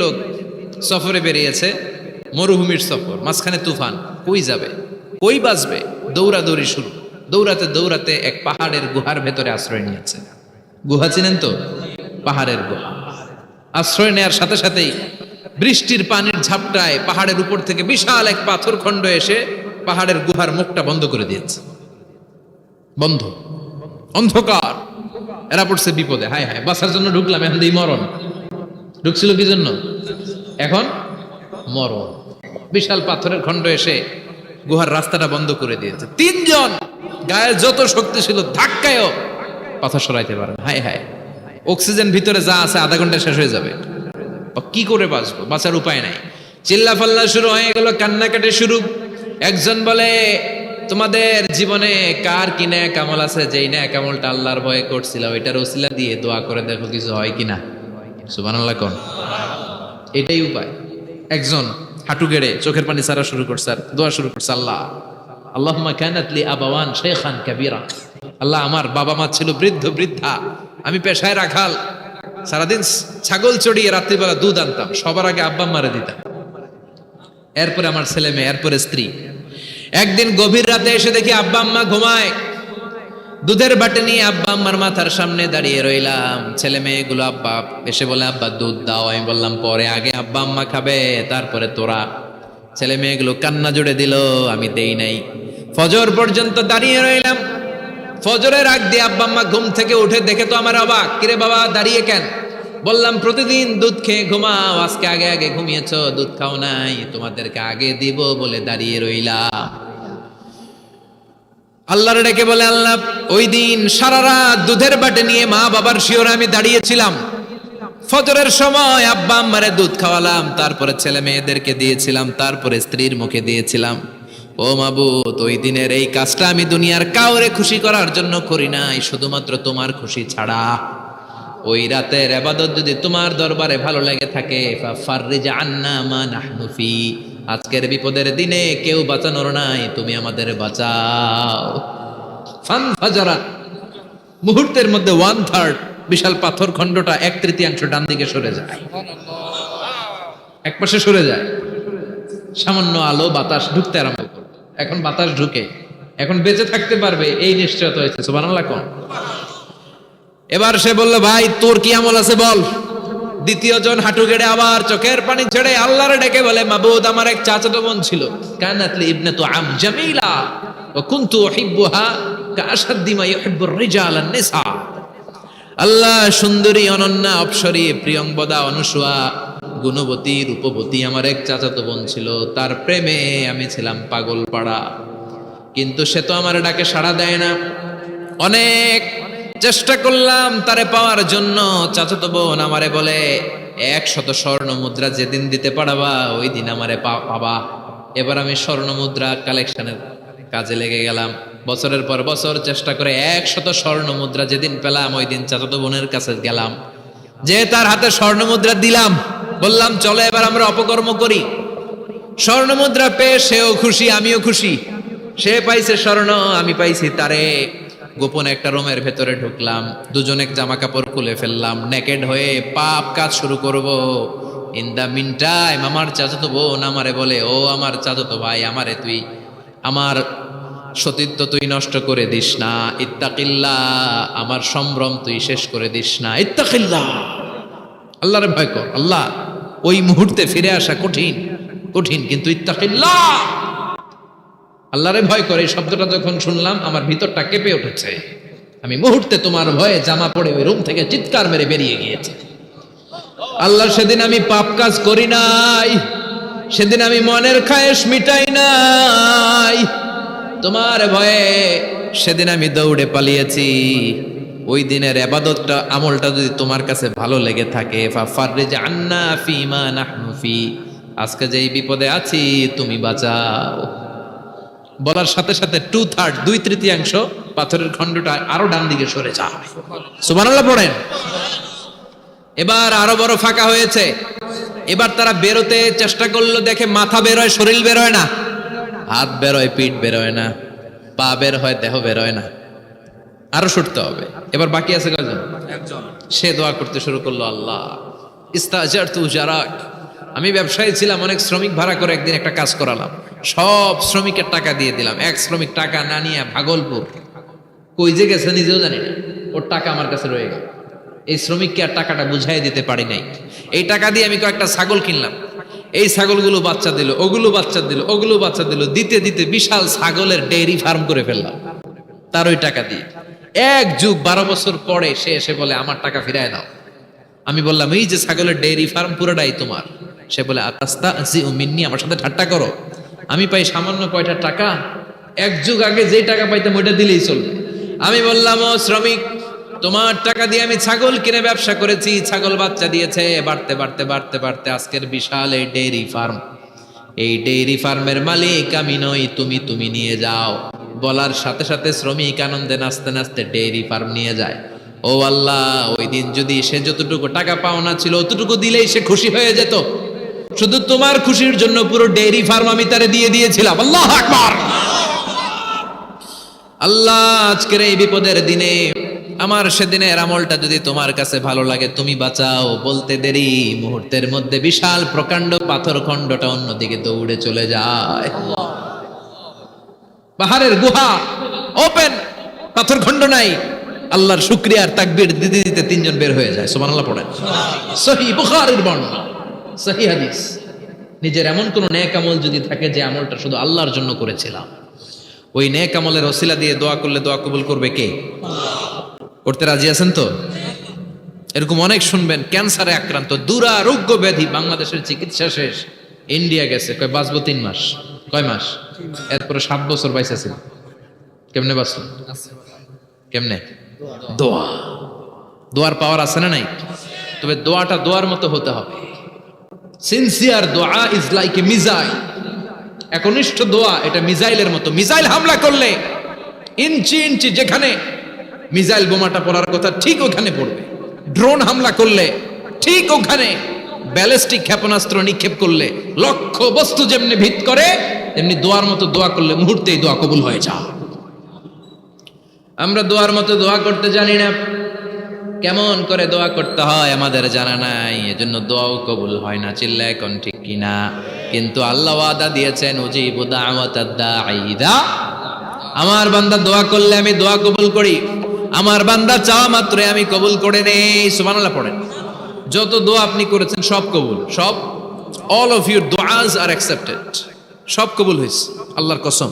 লোক সফরে বেরিয়েছে, মরুভূমির সফর, মাঝখানে তুফান, কই যাবে, কই বাঁচবে, দৌড়াদৌড়ি শুরু। দৌড়াতে দৌড়াতে এক পাহাড়ের গুহার ভেতরে আশ্রয় নিয়েছে। গুহা চিনেন তো? পাহাড়ের গুহা। আশ্রয় নেয়ার সাথে সাথেই বৃষ্টির পানির ঝাপটায় পাহাড়ের উপর থেকে বিশাল এক পাথর খণ্ড এসে পাহাড়ের গুহার মুখটা বন্ধ করে দিয়েছে। বন্ধ, অন্ধকার। এরা পড়ছে বিপদে, হায় হায়, বাঁচার জন্য ঢুকলাম, এখন দিই মরণ। ঢুকছিল কি জন্য? এখন মরণ। বিশাল পাথরের খণ্ড এসে গুহার রাস্তাটা বন্ধ করে দিয়েছে। তিনজন গায়ের যত শক্তি ছিল ধাক্কায়ও পাথর সরাইতে পারে না। হায় হায়, অক্সিজেন ভিতরে যা আছে আধা ঘন্টা শেষ হয়ে যাবে। কি করে বাঁচবো? বাঁচার উপায় নাই। চিল্লা ফাল্লা শুরু হয়ে গেল, কান্নাকাটি শুরু। একজন বলে, তোমাদের জীবনে কার কি ন্যাক আমল আছে, যেই ন্যাক আমলটা আল্লাহর ভয়ে করছিল ওইটার ওসিলা দিয়ে দোয়া করে দেখো কিছু হয় কিনা। সুবহানাল্লাহ কোন? এটাই উপায়। একজন হাঁটু গেড়ে চোখের পানি ছাড়া শুরু করছে আর দোয়া শুরু করছে, আল্লাহ আল্লাহুম্মা কানাত লি আবাওয়ান শাইখান কাবীরা। আল্লাহ, আমার বাবা মা ছিল বৃদ্ধ বৃদ্ধা, আমি পেশায় রাখাল, সারাদিন ছাগল চড়িয়ে রাত্রিবেলা দুধ আনতাম, সবার আগে আব্বা আম্মারে দিতাম, এরপরে আমার ছেলে মেয়ে, এরপরে স্ত্রী। একদিন গভীর রাতে এসে দেখি আব্বা আম্মা ঘুমায়। দুধের বাটি নিয়ে আব্বা আম্মার মাথার সামনে দাঁড়িয়ে রইলাম। ছেলে মেয়েগুলো আব্বা এসে বলে, আব্বা দুধ দাও। আমি বললাম পরে, আগে আব্বা আম্মা খাবে, তারপরে তোরা। ছেলে মেয়েগুলো কান্না জুড়ে দিল, আমি দেই নাই। ফজর পর্যন্ত দাঁড়িয়ে রইলাম। ফজরের আগ দিয়ে আব্বা আম্মা ঘুম থেকে উঠে দেখে তো আমার অবাক, কিরে বাবা দাঁড়িয়ে কেন? বললাম প্রতিদিন দুধ খেয়ে ঘুমাও, আজকে আগে আগে ঘুমিয়েছো, দুধ খাও নাই, তোমাদেরকে আগে দিব বলে দাঁড়িয়ে রইলাম। আল্লাহর ডেকে বলে, আল্লাহ ওই দিন সারা রাত দুধের বাটে নিয়ে মা বাবার শিওরে আমি দাঁড়িয়েছিলাম। ফজরের সময় আব্বা আম্মারে দুধ খাওয়ালাম, তারপরে ছেলে মেয়েদেরকে দিয়েছিলাম, তারপরে স্ত্রীর মুখে দিয়েছিলাম। ও মাবুদ, ওই দিনের এই কাজটা আমি দুনিয়ার কাউরে খুশি করার জন্য করি নাই, শুধুমাত্র তোমার খুশি ছাড়া। ওই রাতের ইবাদত যদি তোমার দরবারে ভালো লেগে থাকে, ফাফাররিজ আন্না মা নাহনু ফি, আজকের বিপদের দিনে কেউ বাঁচানোর নাই, তুমি আমাদের বাঁচাও। ফানফাজারাত, মুহূর্তের মধ্যে 1/3 বিশাল পাথর খণ্ডটা 1/3 ডান দিকে সরে যায়, এক পাশে সরে যায়। সামান্য আলো বাতাস ঢুকতে আরম্ভ করে। এখন বাতাস ঢুকে, এখন বেঁচে থাকতে পারবে এই নিশ্চয়তা হয়েছে। সুবহানাল্লাহ কোন? এবার সে বলল, ভাই তোর কি আমল আছে বল। দ্বিতীয় জন হাঁটু গেড়ে আবার চোখের পানি ছেড়ে আল্লাহর ডেকে বলে, মাবুদ আমার এক চাচাতো বোন ছিল, কানাত লি ইবনাতু আম জামিলা ওয়া কুনতু উহিব্বুহা কাআশাদ্দি মা ইউহিব্বুর রিজাল আন-নিসা। আল্লাহ, সুন্দরী, অনন্যা, অপ্সরী, প্রিয়ংবদা, অনুসুয়া, গুণবতী, রূপবতী আমার এক চাচাতো বোন ছিল, তার প্রেমে আমি ছিলাম পাগল পাড়া, কিন্তু সে তো আমার ডাকে সাড়া দেয় না। অনেক চেষ্টা করলাম তারে পাওয়ার জন্য। চাচাতো বোন আমারে বলে, 100 স্বর্ণ মুদ্রা যেদিন দিতে পারবা ওই দিন আমারে পাবা। এবার আমি স্বর্ণ মুদ্রা কালেকশনের কাজে লেগে গেলাম। বছরের পর বছর চেষ্টা করে 100 স্বর্ণ মুদ্রা যেদিন পেলাম ওই দিন চাচাতো বোনের কাছে গেলাম, যে তার হাতে স্বর্ণ মুদ্রা দিলাম, বললাম চলো এবার আমরা অপকর্ম করি। স্বর্ণ মুদ্রা পেয়ে সেও খুশি, আমিও খুশি। সে পাইছে স্বর্ণ, আমি পাইছি তারে। গোপন একটা রুমের ভেতরে ঢুকলাম, দুজনে জামা কাপড় খুলে ফেললাম, নেকেড হয়ে পাপ কাজ শুরু করব। ইন দা মিন টাইম আমার চাচাতো বোন আমারে বলে, ও আমার চাচাতো ভাই, আমারে তুই আমার সতীত্ব তুই নষ্ট করে দিস না, ইত্তাকিল্লাহ, আমার সম্ভ্রম তুই শেষ করে দিস না, ইত্তাকিল্লাহ, আল্লাহরে ভয় কর। আল্লাহ, ওই মুহূর্তে ফিরে আসা কঠিন কঠিন, কিন্তু ইত্তাকিল্লাহ, আল্লাহরে ভয় করে, এই শব্দটা যখন শুনলাম আমার ভিতরটা কেঁপে উঠেছে। আমি মুহূর্তে তোমার ভয়ে জামা পড়ে ওই রুম থেকে চিৎকার মেরে বেরিয়ে গিয়েছে। আল্লাহ, সেদিন আমি পাপ কাজ করি নাই, সেদিন আমি মনের খায়েশ মিটাই নাই, তোমার ভয়ে সেদিন আমি দৌড়ে পালিয়েছি। ওই দিনের ইবাদতটা, আমলটা যদি তোমার কাছে ভালো লেগে থাকে, ফাফাররিজ আন্না ফিমা নাহনু ফি, আজকে যেই বিপদে আছি তুমি বাঁচাও। বলার সাথে সাথে 2/3 2/3 পাথরের খণ্ডটা আরো ডান দিকে সরে যায়। সুবহানাল্লাহ পড়েন। এবার আরো বড় ফাঁকা হয়েছে। এবার তারা বেরোতে চেষ্টা করলো, দেখে মাথা বেরোয়, শরীর বেরোয় না, হাত বেরোয়, পিঠ বেরোয় না, পা বের হয়, দেহ বেরোয় না, আরো ছুটতে হবে। এবার বাকি আছে কয়জন? একজন। সে দোয়া করতে শুরু করলো, আল্লাহ ইস্তাজারতু উজারাক, আমি ব্যবসায়ী ছিলাম, অনেক শ্রমিক ভাড়া করে একদিন একটা কাজ করালাম, সব শ্রমিকের টাকা দিয়ে দিলাম। এক শ্রমিক টাকা না নিয়ে ভাগলপুর কই যে গেছে নিজেও জানি না, ওর টাকা আমার কাছে রয়ে গেল। এই শ্রমিককে আর টাকাটা বুঝাই দিতে পারি নাই। এই টাকা দিয়ে আমি কয়েকটা ছাগল কিনলাম, এই ছাগলগুলো বাচ্চা দিল, ওগুলো বাচ্চা দিল, ওগুলো বাচ্চা দিল, দিতে দিতে বিশাল ছাগলের ডেইরি ফার্ম করে ফেললাম তার ওই টাকা দিয়ে। এক যুগ 12 বছর পরে সে এসে বলে আমার টাকা ফিরায় দাও। আমি বললাম এই যে ছাগলের ডেইরি ফার্ম পুরোটাই তোমার। সে বলে আতাস্তাজিউ মিন্নি, আমার সাথে ঠাট্টা করো? আমি পাই সামান্য কয়টা টাকা, এক যুগ আগে যে টাকা পাইতাম ওইটা দিলেই চলবে। আমি বললাম ও শ্রমিক, তোমার টাকা দিয়ে আমি ছাগল কিনে ব্যবসা করেছি, ছাগল বাচ্চা দিয়েছে, বাড়তে বাড়তে বাড়তে বাড়তে আজকের বিশাল এই ডেইরি ফার্ম। এই ডেইরি ফার্মের মালিক আমি নই, তুমি নিয়ে যাও। বলার সাথে সাথে শ্রমিক আনন্দে নাচতে নাচতে ডেইরি ফার্ম নিয়ে যায়। ও আল্লাহ, ওই দিন যদি সে যতটুকু টাকা পাওনা ছিল অতটুকু দিলেই সে খুশি হয়ে যেত। শুধু তোমার খুশির জন্য পুরো ডেইরি ফার্ম আমি তারে দিয়ে দিয়েছিলাম। আল্লাহু আকবার। আল্লাহ, আজকের এই বিপদের দিনে আমার সেদিনের আমলটা যদি তোমার কাছে ভালো লাগে তুমি বাঁচাও। বলতে দেরি, মুহূর্তের মধ্যে বিশাল প্রকাণ্ড পাথর খণ্ডটা অন্যদিকে দৌড়ে চলে যায়। পাহাড়ের গুহা ওপেন, পাথর খণ্ড নাই। আল্লাহর শুকরিয়ার তাকবীর দিতে দিতে 3 জন বের হয়ে যায়। সুবহানাল্লাহ পড়েন। সহিহ বুখারীর বর্ণনা, সহিহ হাদিস। নিজের এমন কোন নেক আমল যদি থাকে যে আমলটা শুধু আল্লাহর জন্য করেছিলাম, ওই নেক আমলের ওসিলা দিয়ে দোয়া করলে দোয়া কবুল করবে কে? করতে রাজি আছেন তো? এরকম অনেক শুনবেন ক্যান্সারে আক্রান্ত, দুরারোগ্য ব্যাধি, বাংলাদেশের চিকিৎসা শেষ, ইন্ডিয়া গেছে, কয় বাঁচবো 3 মাস। কয় মাস? এরপরে 7 বছর বাইসা ছিল। কেমনে বাঁচল? কেমনে? দোয়া। দোয়ার পাওয়ার আছে না নাই? তবে দোয়াটা দোয়ার মতো হতে হবে। সিনসিয়ার দোয়া ইজ লাইক এ মিসাইল। একনিষ্ঠ দোয়া এটা মিসাইলের মতো। মিসাইল হামলা করলে ইঞ্চি ইঞ্চি যেখানে মিসাইল বোমাটা পড়ার কথা ঠিক ওখানে পড়বে। ড্রোন হামলা করলে ঠিক ওখানে, ব্যালিস্টিক ক্ষেপণাস্ত্র নিক্ষেপ করলে লক্ষ্য বস্তু যেমনি ভিত করে, তেমনি দোয়ার মতো দোয়া করলে মুহূর্তেই দোয়া কবুল হয়ে যায়। আমরা দোয়ার মতো দোয়া করতে জানি না, কেমন করে দোয়া করতে হয় আমাদের জানা নাই, এজন্য দোয়াও কবুল হয় না। চিল্লায় কোন ঠিক কিনা? কিন্তু আল্লাহ ওয়াদা দিয়েছেন, উজিবু দাওয়াতাদ দাঈ ইযা, আমার বান্দা দোয়া করলে আমি দোয়া কবুল করি, আমার বান্দা চাওয়া মাত্রই আমি কবুল করে নেই। সুবহানাল্লাহ পড়েন। যত দোয়া আপনি করেছেন সব কবুল, সব, অল অফ ইউর দোয়াজ আর অ্যাকসেপ্টেড, সব কবুল হয়েছে আল্লাহর কসম।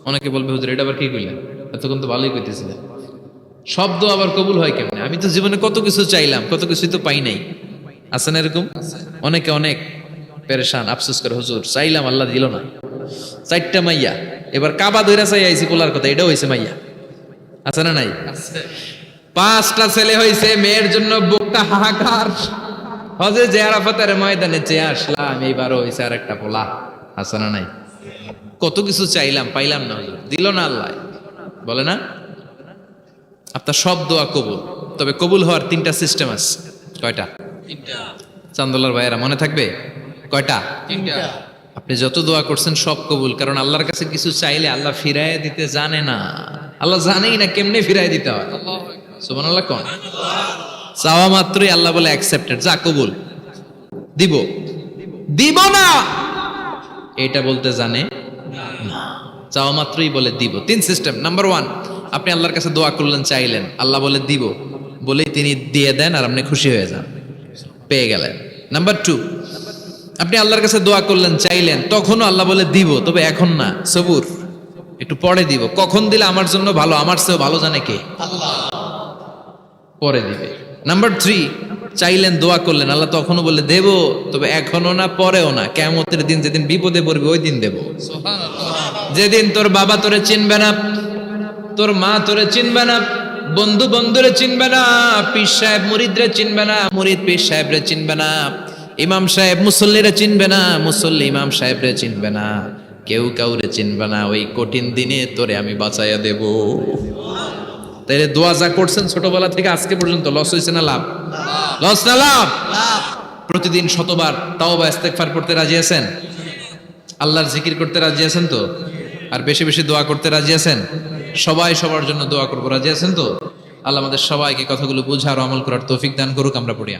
অনেকে বলবে হুজুর এটা আবার কি কইলেন, এতক্ষণ তো ভালোই কইতেছিলেন, সব দোয়া আবার কবুল হয় কেমনে? আমি তো জীবনে কত কিছু চাইলাম, কত কিছুই তো পাই নাই। আছে না এরকম? অনেকে অনেক পেরেশান, আফসোস করে হুজুর চাইলাম আল্লাহ দিল না। 4টা মাইয়া, এবার কাবা ধইরা চাই আইছি পোলার কথা, এটাও হয়েছে মাইয়া। আছে না নাই? 5টা ছেলে হয়েছে, মেয়ের জন্য বুকটা হাহাকার। হজে যে আরাফাতের ময়দানে চেয়ে আসলাম, এইবারও হয়েছে আর একটা পোলা। আছে না নাই? কত কিছু চাইলাম, পাইলাম না, হুজুর দিল না আল্লাহ। বলে না আপনার সব দোয়া কবুল, তবে কবুল হওয়ার 3টা সিস্টেম আছে। কয়টা? 3টা। চান্দোলার ভাইয়েরা মনে থাকবে? কয়টা? 3টা। আপনি যত দোয়া করছেন সব কবুল, কারণ আল্লাহর কাছে কিছু চাইলে আল্লাহ ফিরাইয়া দিতে জানে না। আল্লাহ জানেই না কেমনে ফিরাইয়া দিতে হয়। সুবহানাল্লাহ কোন? চাওয়া মাত্রই আল্লাহ বলে অ্যাকসেপ্টেড, যা কবুল, দিব দিব না এটা বলতে জানে না, চাওয়া মাত্রই বলে দিব। 3 সিস্টেম। নাম্বার 1, আপনি আল্লাহর কাছে দোয়া করলেন, চাইলেন, আল্লাহ বলে দিব, বলেই তিনি দিয়ে দেন আর আপনি খুশি হয়ে যান, পেয়ে গেলেন। নাম্বার 2, আপনি আল্লাহর কাছে দোয়া করলেন, চাইলেন, তখনও আল্লাহ বলে দিব, তবে এখন না, সবুর, একটু পরে দিব। কখন দিলে আমার জন্য ভালো, আমার চেয়েও ভালো জানে কে? আল্লাহ, পরে দিবে। নাম্বার 3, চাইলেন, দোয়া করলেন, আল্লাহ তখনও বলে দেব, তবে এখনো না, পরেও না, কিয়ামতের দিন যেদিন বিপদে পড়বে ওই দিন দেব। যেদিন তোর বাবা তোরে চিনবে না, তোর মা তোরে চিনবে না, বন্ধু বন্ধুরে চিনবে না, পীর সাহেব মুরিদরে চিনবে না, মুরিদ পীর সাহেবরে চিনবে না, ইমাম সাহেব মুসল্লিরে চিনবে না, মুসল্লি ইমাম সাহেবরে চিনবে না, কেউ কাউরে চিনবে না। ওই কঠিন দিনে তোরে আমি বাঁচাইয়া দেব। তাইলে দোয়া যা করছেন ছোটবেলা থেকে আজকে পর্যন্ত, লস হয়েছে না লাভ? লস না লাভ? প্রতিদিন শতবার তাওবা ইস্তেগফার করতে রাজি আছেন? আল্লাহর জিকির করতে রাজি আছেন তো? আর বেশি বেশি দোয়া করতে রাজি আছেন? সবাই সবার জন্য দোয়া করবো, রাজি আছেন তো? আল্লাহ আমাদের সবাইকে কথাগুলো বুঝার ও আমল করার তৌফিক দান করুক। আমরা পড়ি।